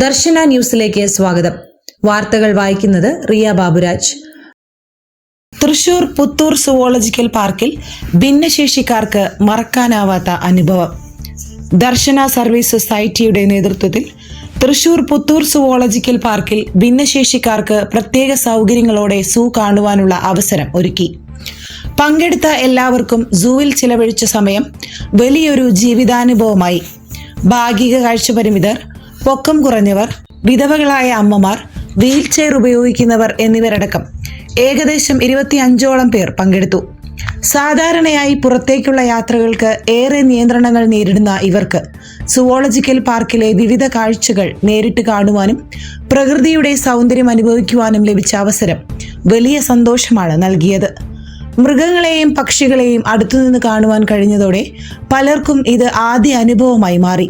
ദർശന ന്യൂസിലേക്ക് സ്വാഗതം. വാർത്തകൾ വായിക്കുന്നത് റിയ ബാബുരാജ്. തൃശൂർ പുത്തൂർ സുവോളജിക്കൽ പാർക്കിൽ ഭിന്നശേഷിക്കാർക്ക് മറക്കാനാവാത്ത അനുഭവം. ദർശന സർവീസ് സൊസൈറ്റിയുടെ നേതൃത്വത്തിൽ തൃശൂർ പുത്തൂർ സുവോളജിക്കൽ പാർക്കിൽ ഭിന്നശേഷിക്കാർക്ക് പ്രത്യേക സൗകര്യങ്ങളോടെ സൂ കാണുവാനുള്ള അവസരം ഒരുക്കി. പങ്കെടുത്ത എല്ലാവർക്കും സൂവിൽ ചിലവഴിച്ച സമയം വലിയൊരു ജീവിതാനുഭവമായി. ഭാഗിക കാഴ്ചപരിമിതർ, പൊക്കം കുറഞ്ഞവർ, വിധവകളായ അമ്മമാർ, വീൽചെയർ ഉപയോഗിക്കുന്നവർ എന്നിവരടക്കം ഏകദേശം 25ഓളം പേർ പങ്കെടുത്തു. സാധാരണയായി പുറത്തേക്കുള്ള യാത്രകൾക്ക് ഏറെ നിയന്ത്രണങ്ങൾ നേരിടുന്ന ഇവർക്ക് സുവോളജിക്കൽ പാർക്കിലെ വിവിധ കാഴ്ചകൾ നേരിട്ട് കാണുവാനും പ്രകൃതിയുടെ സൗന്ദര്യം അനുഭവിക്കുവാനും ലഭിച്ച അവസരം വലിയ സന്തോഷമാണ് നൽകിയത്. മൃഗങ്ങളെയും പക്ഷികളെയും അടുത്തുനിന്ന് കാണുവാൻ കഴിഞ്ഞതോടെ പലർക്കും ഇത് ആദ്യ അനുഭവമായി മാറി.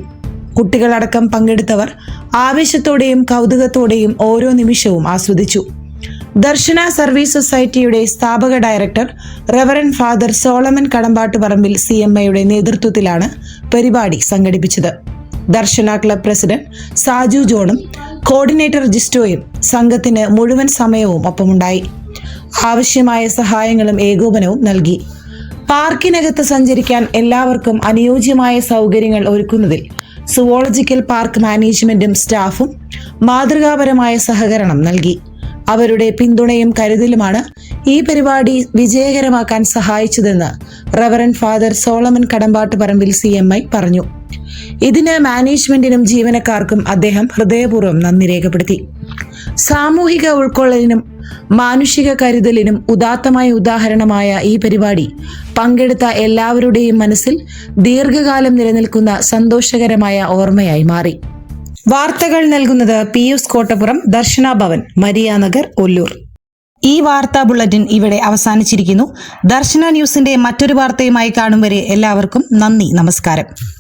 കുട്ടികളടക്കം പങ്കെടുത്തവർ ആവേശത്തോടെയും കൗതുകത്തോടെയും ഓരോ നിമിഷവും ആസ്വദിച്ചു. ദർശന സർവീസ് സൊസൈറ്റിയുടെ സ്ഥാപക director reverend father Solomon Kadambattuparambil CMAയുടെ നേതൃത്വത്തിലാണ് പരിപാടി സംഘടിപ്പിച്ചത്. ദർശന ക്ലബ് പ്രസിഡന്റ് സാജു ജോണും കോർഡിനേറ്റർ ജിസ്റ്റോയും സംഘത്തിന് മുഴുവൻ സമയവും ഒപ്പമുണ്ടായി. ആവശ്യമായ സഹായങ്ങളും ഏകോപനവും നൽകി. പാർക്കിനകത്ത് സഞ്ചരിക്കാൻ എല്ലാവർക്കും അനുയോജ്യമായ സൗകര്യങ്ങൾ ഒരുക്കുന്നതിൽ സുവോളജിക്കൽ പാർക്ക് മാനേജ്മെന്റും സ്റ്റാഫും മാതൃകാപരമായ സഹകരണം നൽകി. അവരുടെ പിന്തുണയും കരുതലുമാണ് ഈ പരിപാടി വിജയകരമാക്കാൻ സഹായിച്ചതെന്ന് reverend father Solomon Kadambattuparambil CMA പറഞ്ഞു. ഇതിന് മാനേജ്മെന്റിനും ജീവനക്കാർക്കും അദ്ദേഹം ഹൃദയപൂർവ്വം നന്ദി രേഖപ്പെടുത്തി. സാമൂഹിക ഉൾക്കൊള്ളലിനും മാനുഷിക കരുതലിനും ഉദാത്തമായ ഉദാഹരണമായ ഈ പരിപാടി പങ്കെടുത്ത എല്ലാവരുടെയും മനസ്സിൽ ദീർഘകാലം നിലനിൽക്കുന്ന സന്തോഷകരമായ ഓർമ്മയായി മാറി. വാർത്തകൾ നൽകുന്നത് പിയൂസ് കോട്ടപ്പുറം, ദർശന ഭവൻ, മരിയാനഗർ, ഒല്ലൂർ. ഈ വാർത്താ ബുള്ളറ്റിൻ ഇവിടെ അവസാനിച്ചിരിക്കുന്നു. ദർശന ന്യൂസിന്റെ മറ്റൊരു വാർത്തയുമായി കാണും വരെ എല്ലാവർക്കും നന്ദി, നമസ്കാരം.